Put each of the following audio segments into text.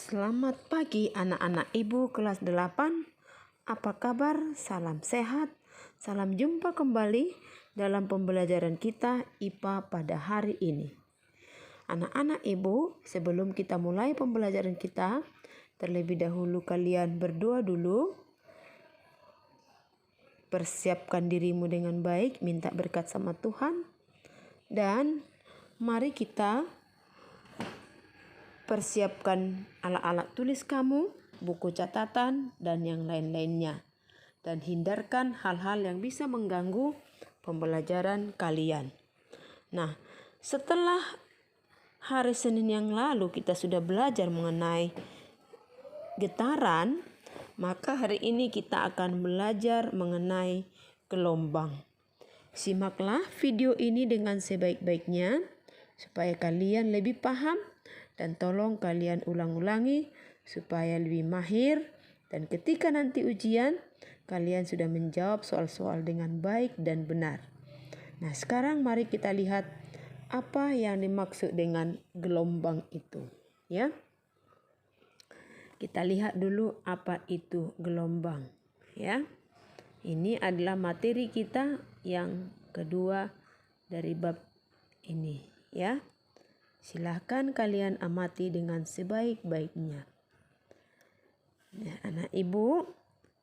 Selamat pagi anak-anak ibu kelas 8. Apa kabar? Salam sehat. Salam jumpa kembali dalam pembelajaran kita IPA pada hari ini. Anak-anak ibu, sebelum kita mulai pembelajaran kita, terlebih dahulu kalian berdoa dulu. Persiapkan dirimu dengan baik, minta berkat sama Tuhan. Dan mari kita persiapkan alat-alat tulis kamu, buku catatan, dan yang lain-lainnya. Dan hindarkan hal-hal yang bisa mengganggu pembelajaran kalian. Nah, setelah hari Senin yang lalu kita sudah belajar mengenai getaran, maka hari ini kita akan belajar mengenai gelombang. Simaklah video ini dengan sebaik-baiknya supaya kalian lebih paham. Dan tolong kalian ulang-ulangi supaya lebih mahir. Dan ketika nanti ujian, kalian sudah menjawab soal-soal dengan baik dan benar. Nah, sekarang mari kita lihat apa yang dimaksud dengan gelombang itu. Ya, kita lihat dulu apa itu gelombang. Ya, ini adalah materi kita yang kedua dari bab ini. Ya. Silahkan kalian amati dengan sebaik-baiknya. Ya, anak ibu,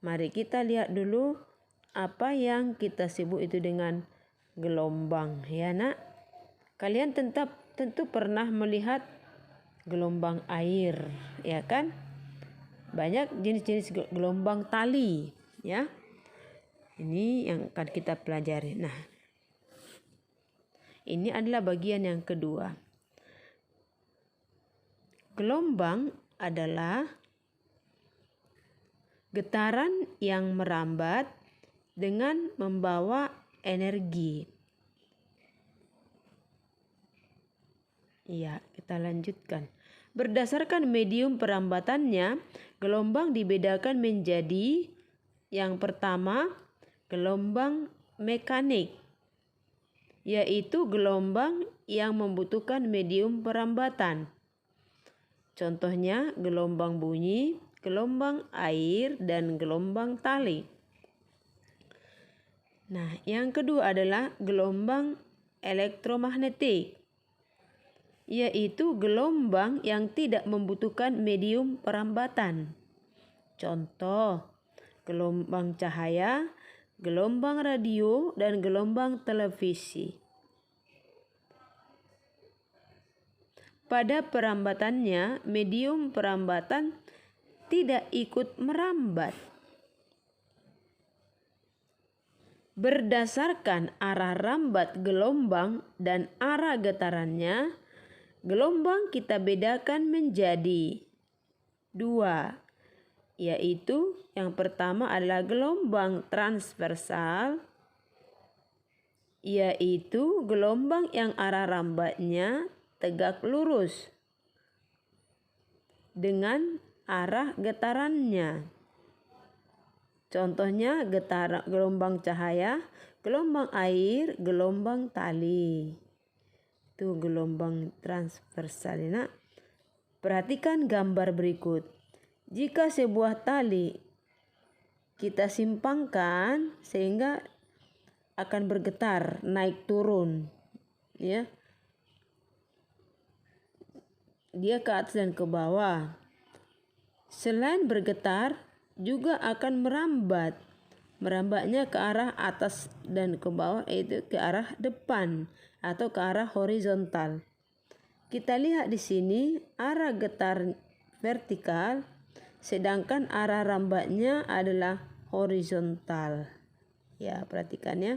mari kita lihat dulu apa yang kita sebut itu dengan gelombang. Ya nak, kalian tentu pernah melihat gelombang air, ya kan? Banyak jenis-jenis gelombang tali, ya. Ini yang akan kita pelajari. Nah, ini adalah bagian yang kedua. Gelombang adalah getaran yang merambat dengan membawa energi. Ya, kita lanjutkan. Berdasarkan medium perambatannya, gelombang dibedakan menjadi yang pertama, gelombang mekanik, yaitu gelombang yang membutuhkan medium perambatan. Contohnya gelombang bunyi, gelombang air, dan gelombang tali. Nah, yang kedua adalah gelombang elektromagnetik, yaitu gelombang yang tidak membutuhkan medium perambatan. Contoh, gelombang cahaya, gelombang radio, dan gelombang televisi. Pada perambatannya, medium perambatan tidak ikut merambat. Berdasarkan arah rambat gelombang dan arah getarannya, gelombang kita bedakan menjadi dua, yaitu yang pertama adalah gelombang transversal, yaitu gelombang yang arah rambatnya tegak lurus dengan arah getarannya. Contohnya gelombang cahaya, gelombang air, gelombang tali. Itu gelombang transversal. Nah, perhatikan gambar berikut. Jika sebuah tali kita simpangkan sehingga akan bergetar naik turun, ya. Dia ke atas dan ke bawah. Selain bergetar, juga akan merambat. Merambatnya ke arah atas dan ke bawah, yaitu ke arah depan atau ke arah horizontal. Kita lihat di sini arah getar vertikal, sedangkan arah rambatnya adalah horizontal. Ya, perhatikan ya.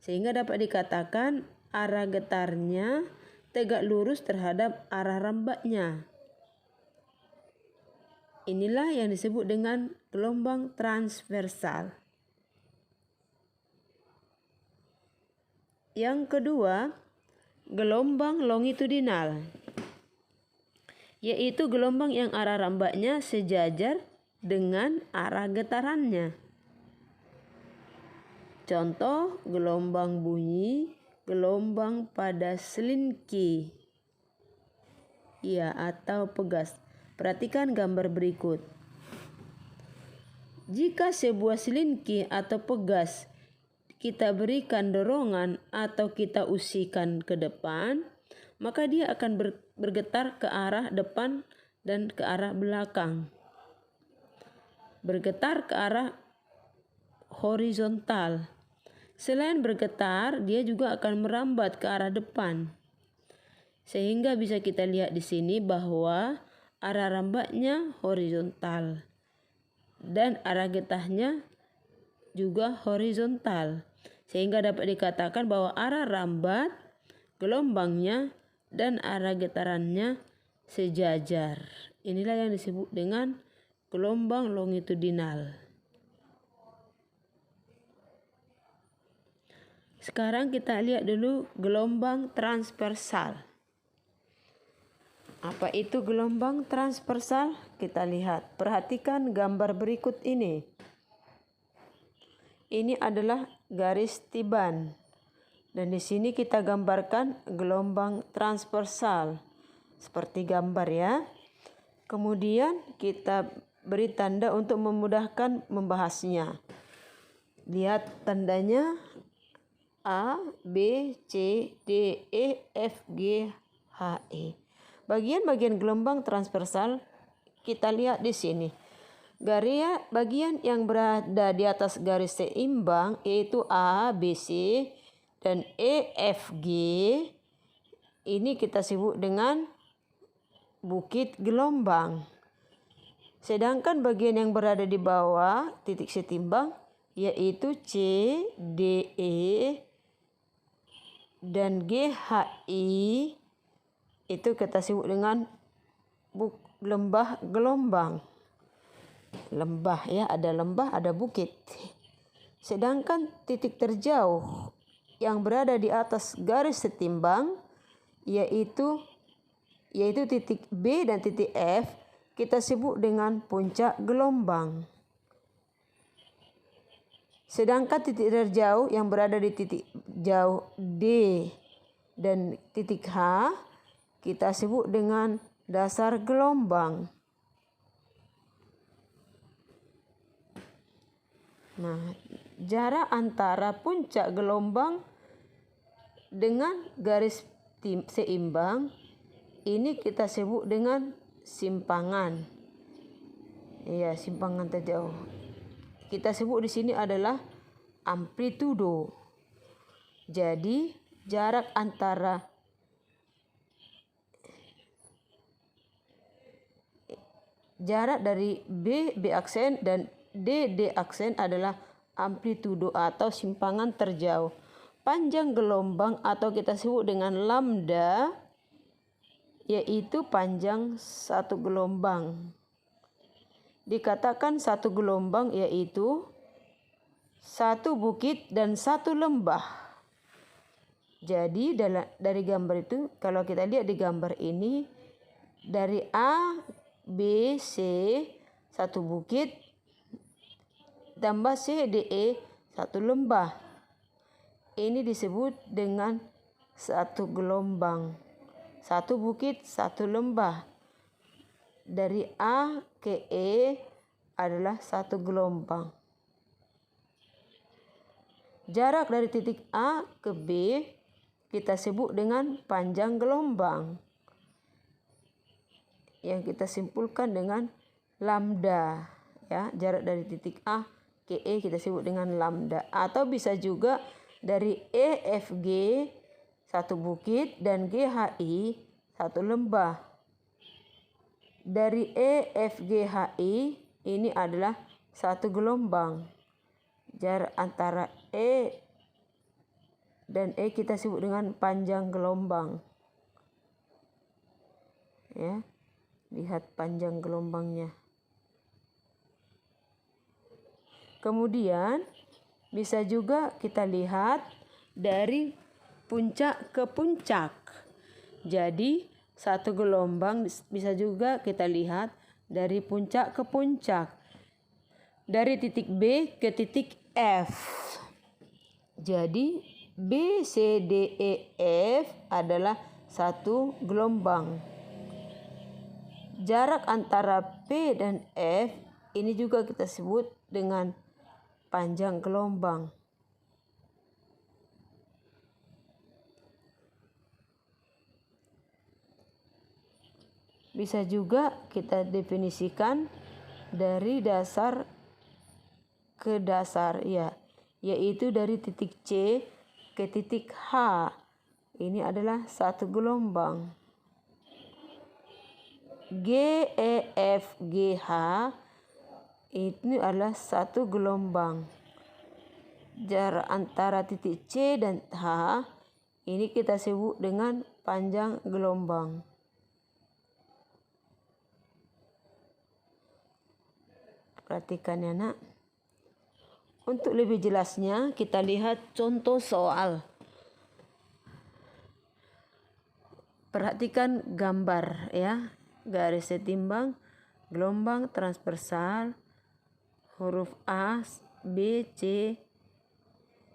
Sehingga dapat dikatakan arah getarnya tegak lurus terhadap arah rambatnya. Inilah yang disebut dengan gelombang transversal. Yang kedua, gelombang longitudinal, yaitu gelombang yang arah rambatnya sejajar dengan arah getarannya. Contoh gelombang bunyi, gelombang pada selingki, ya, atau pegas. Perhatikan gambar berikut. Jika sebuah selingki atau pegas kita berikan dorongan atau kita usikan ke depan, maka dia akan bergetar ke arah depan dan ke arah belakang. Bergetar ke arah horizontal. Selain bergetar, dia juga akan merambat ke arah depan. Sehingga bisa kita lihat di sini bahwa arah rambatnya horizontal dan arah getahnya juga horizontal. Sehingga dapat dikatakan bahwa arah rambat, gelombangnya, dan arah getarannya sejajar. Inilah yang disebut dengan gelombang longitudinal. Sekarang kita lihat dulu gelombang transversal. Apa itu gelombang transversal? Kita lihat. Perhatikan gambar berikut ini. Ini adalah garis tiban. Dan di sini kita gambarkan gelombang transversal. Seperti gambar ya. Kemudian kita beri tanda untuk memudahkan membahasnya. Lihat tandanya A, B, C, D, E, F, G, H, E. Bagian-bagian gelombang transversal kita lihat di sini. Bagian yang berada di atas garis seimbang yaitu A, B, C, dan E, F, G. Ini kita sebut dengan bukit gelombang. Sedangkan bagian yang berada di bawah titik setimbang yaitu C, D, E, dan G, H, I. Itu kita sebut dengan lembah gelombang. Lembah ya, ada lembah, ada bukit. Sedangkan titik terjauh yang berada di atas garis setimbang yaitu titik B dan titik F, kita sebut dengan puncak gelombang. Sedangkan titik terjauh yang berada di titik jauh D dan titik H, kita sebut dengan dasar gelombang. Nah, jarak antara puncak gelombang dengan garis seimbang ini kita sebut dengan simpangan. Ya, simpangan terjauh. Kita sebut di sini adalah amplitudo. Jadi, jarak antara dari B aksen dan D aksen adalah amplitudo atau simpangan terjauh. Panjang gelombang atau kita sebut dengan lambda yaitu panjang satu gelombang. Dikatakan satu gelombang yaitu satu bukit dan satu lembah. Jadi dari gambar itu, kalau kita lihat di gambar ini, dari A, B, C, satu bukit, tambah C, D, E, satu lembah. Ini disebut dengan satu gelombang. Satu bukit, satu lembah. Dari A ke E adalah satu gelombang. Jarak dari titik A ke B kita sebut dengan panjang gelombang, yang kita simpulkan dengan lambda. Ya, jarak dari titik A ke E kita sebut dengan lambda. Atau bisa juga dari E, F, G satu bukit dan G, H, I satu lembah. Dari E, F, G, H, I ini adalah satu gelombang. Jarak antara E dan E kita sebut dengan panjang gelombang. Ya, lihat panjang gelombangnya. Kemudian bisa juga kita lihat dari puncak ke puncak. Jadi satu gelombang bisa juga kita lihat dari puncak ke puncak. Dari titik B ke titik F. Jadi B, C, D, E, F adalah satu gelombang. jarak antara P dan F ini juga kita sebut dengan panjang gelombang. Bisa juga kita definisikan dari dasar ke dasar, ya, yaitu dari titik C ke titik H. Ini adalah satu gelombang. G, E, F, G, H ini adalah satu gelombang. Jarak antara titik C dan H ini kita sebut dengan panjang gelombang. Perhatikan ya nak. Untuk lebih jelasnya kita lihat contoh soal. Perhatikan gambar ya. Garis setimbang, gelombang transversal, huruf A, B, C,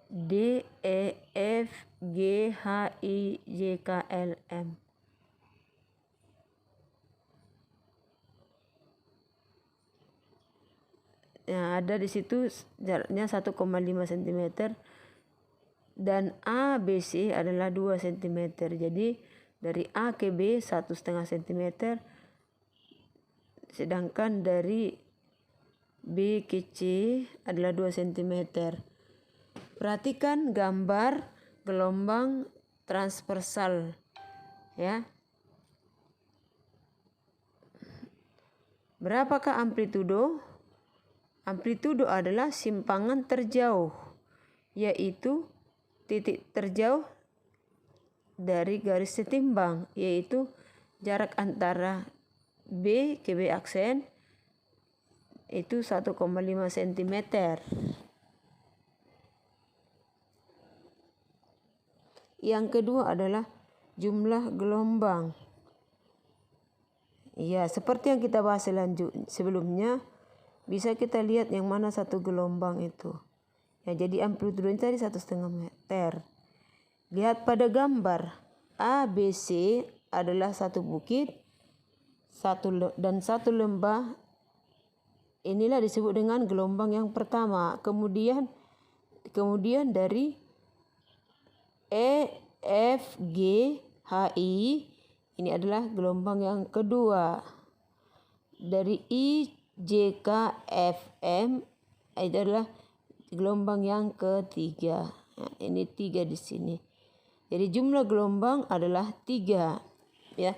D, E, F, G, H, I, J, K, L, M. Ya, ada di situ jaraknya 1,5 cm dan A, B, C adalah 2 cm. Jadi dari A ke B 1,5 cm, sedangkan dari B ke C adalah 2 cm. Perhatikan gambar gelombang transversal ya. Berapakah amplitudo? Amplitudo adalah simpangan terjauh, yaitu titik terjauh dari garis setimbang, yaitu jarak antara B ke B aksen itu 1,5 cm. Yang kedua adalah jumlah gelombang. Ya, seperti yang kita bahas sebelumnya, bisa kita lihat yang mana satu gelombang itu. Ya, jadi amplitudo tadi 1,5 meter. Lihat pada gambar. ABC adalah satu bukit dan satu lembah. Inilah disebut dengan gelombang yang pertama. Kemudian dari E, F, G, H, I ini adalah gelombang yang kedua. Dari I, J, K, F, M itu adalah gelombang yang ketiga. Nah, ini 3 di sini. Jadi jumlah gelombang adalah 3 ya.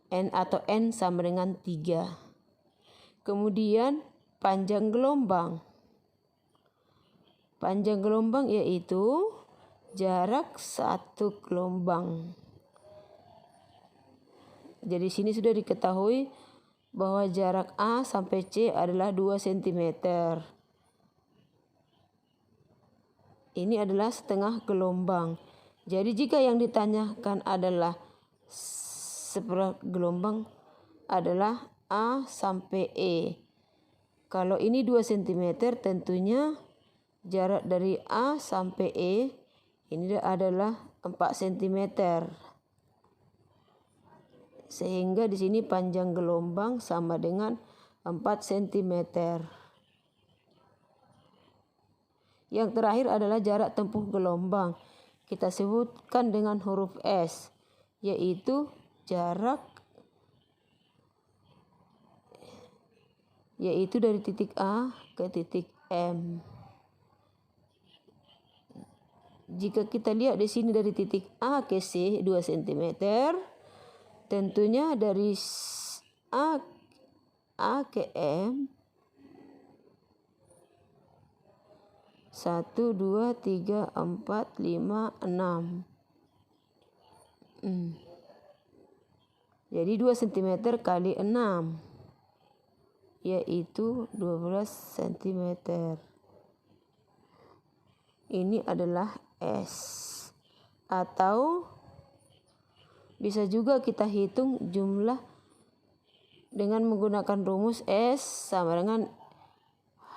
N atau N sama dengan 3. Kemudian panjang gelombang. Panjang gelombang yaitu jarak satu gelombang. Jadi sini sudah diketahui bahwa jarak A sampai C adalah 2 cm. Ini adalah setengah gelombang. Jadi jika yang ditanyakan adalah sepergelombang adalah A sampai E. Kalau ini 2 cm tentunya jarak dari A sampai E ini adalah 4 cm. Sehingga di sini panjang gelombang sama dengan 4 cm. Yang terakhir adalah jarak tempuh gelombang. Kita sebutkan dengan huruf S, yaitu dari titik A ke titik M. Jika kita lihat di sini dari titik A ke C 2 cm, tentunya dari A ke M 1, 2, 3, 4, 5, 6. Jadi 2 cm kali 6 yaitu 12 cm. Ini adalah S. Atau bisa juga kita hitung jumlah dengan menggunakan rumus S sama dengan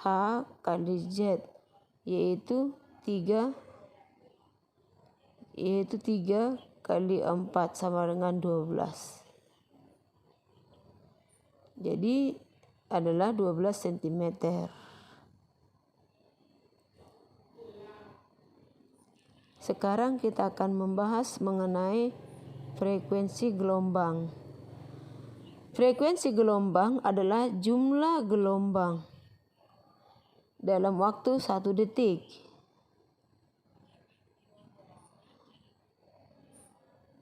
H kali Z, yaitu 3 kali 4 sama dengan 12. Jadi adalah 12 cm. Sekarang kita akan membahas mengenai frekuensi gelombang. Frekuensi gelombang adalah jumlah gelombang dalam waktu 1 detik.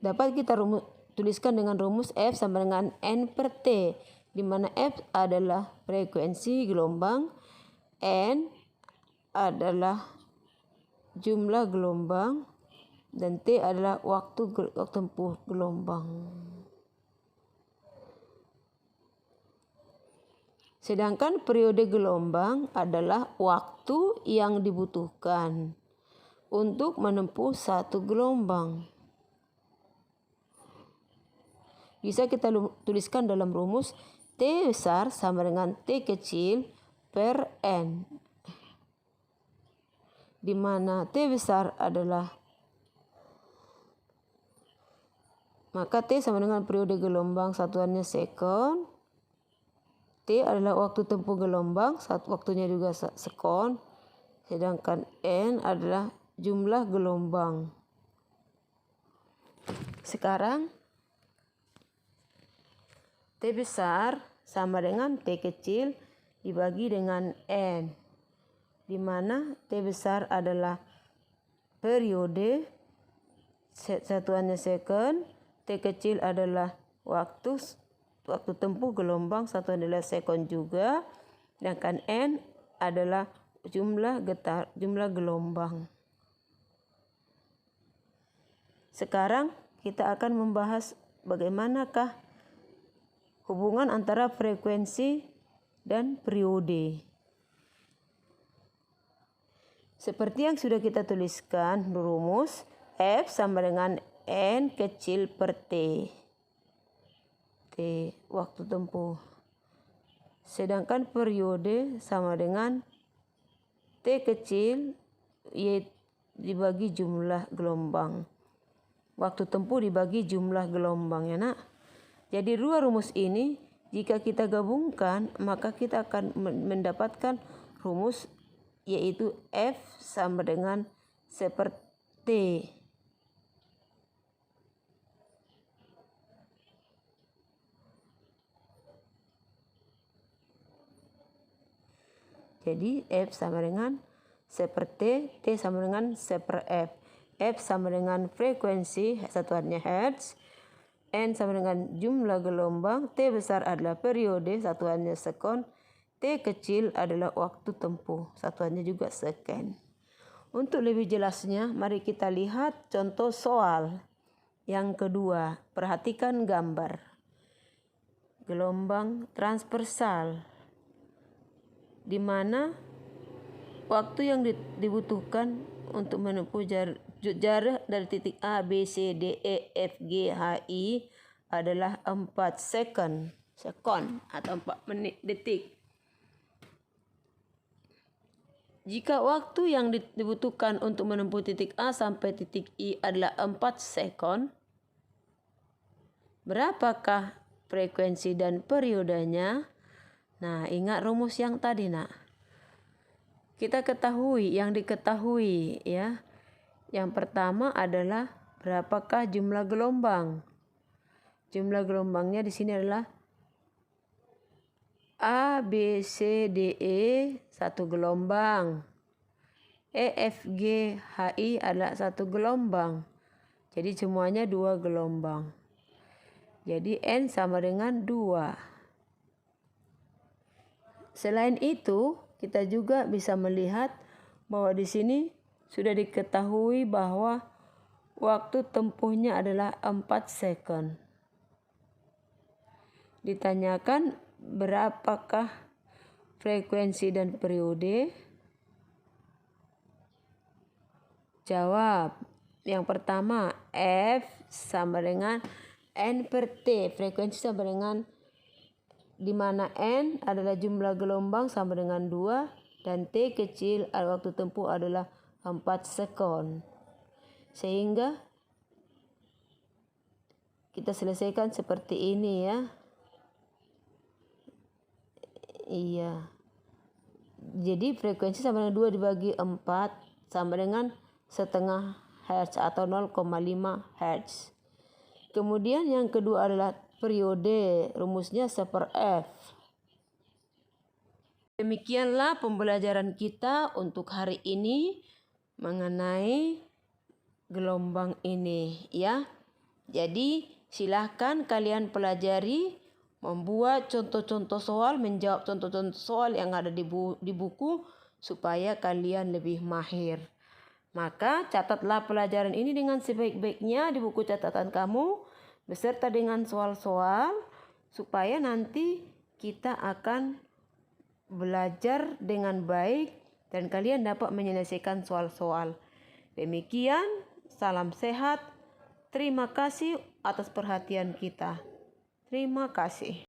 Dapat kita tuliskan dengan rumus F sama dengan N per T, di mana F adalah frekuensi gelombang, N adalah jumlah gelombang, dan T adalah waktu tempuh gelombang. Sedangkan periode gelombang adalah waktu yang dibutuhkan untuk menempuh satu gelombang. Bisa kita tuliskan dalam rumus T besar sama dengan T kecil per N, di mana T besar adalah, maka T sama dengan periode gelombang, satuannya sekon. T adalah waktu tempuh gelombang, waktunya juga sekon. Sedangkan N adalah jumlah gelombang. Sekarang T besar sama dengan T kecil dibagi dengan N, di mana T besar adalah periode, satuannya second, T kecil adalah waktu tempuh gelombang, satuan adalah second juga, sedangkan N adalah jumlah gelombang. Sekarang kita akan membahas bagaimanakah hubungan antara frekuensi dan periode. Seperti yang sudah kita tuliskan rumus, F sama dengan N kecil per T. T waktu tempuh. Sedangkan periode sama dengan T kecil Y dibagi jumlah gelombang. Waktu tempuh dibagi jumlah gelombang, ya nak. Jadi dua rumus ini jika kita gabungkan, maka kita akan mendapatkan rumus yaitu F sama dengan seperti jadi F sama dengan seperti T sama dengan seper F. F sama dengan frekuensi, satuannya hertz. N sama dengan jumlah gelombang, T besar adalah periode, satuannya sekon, T kecil adalah waktu tempuh, satuannya juga second. Untuk lebih jelasnya, mari kita lihat contoh soal yang kedua. Perhatikan gambar. Gelombang transversal, di mana waktu yang dibutuhkan untuk menempuh jarak dari titik A, B, C, D, E, F, G, H, I adalah 4 sekon atau 4 detik. Jika waktu yang dibutuhkan untuk menempuh titik A sampai titik I adalah 4 sekon, berapakah frekuensi dan periodenya? Nah, ingat rumus yang tadi, nak. Kita ketahui, yang diketahui ya. Yang pertama adalah berapakah jumlah gelombang. Jumlah gelombangnya di sini adalah A, B, C, D, E, satu gelombang. E, F, G, H, I adalah satu gelombang. Jadi semuanya 2 gelombang. Jadi N sama dengan 2. Selain itu, kita juga bisa melihat bahwa di sini sudah diketahui bahwa waktu tempuhnya adalah 4 sekon. Ditanyakan berapakah frekuensi dan periode? Jawab. Yang pertama, F sama dengan N per T. Frekuensi sama dengan, di mana N adalah jumlah gelombang sama dengan 2 dan T kecil waktu tempuh adalah 4 sekon. Sehingga kita selesaikan seperti ini ya. Iya. Jadi frekuensi sama dengan 2 dibagi 4 sama dengan setengah Hz atau 0,5 Hz. Kemudian yang kedua adalah periode, rumusnya 1/F. Demikianlah pembelajaran kita untuk hari ini mengenai gelombang ini ya. Jadi silahkan kalian pelajari, membuat contoh-contoh soal, menjawab contoh-contoh soal yang ada di buku supaya kalian lebih mahir. Maka catatlah pelajaran ini dengan sebaik-baiknya di buku catatan kamu beserta dengan soal-soal supaya nanti kita akan belajar dengan baik dan kalian dapat menyelesaikan soal-soal. Demikian, salam sehat. Terima kasih atas perhatian kita. Terima kasih.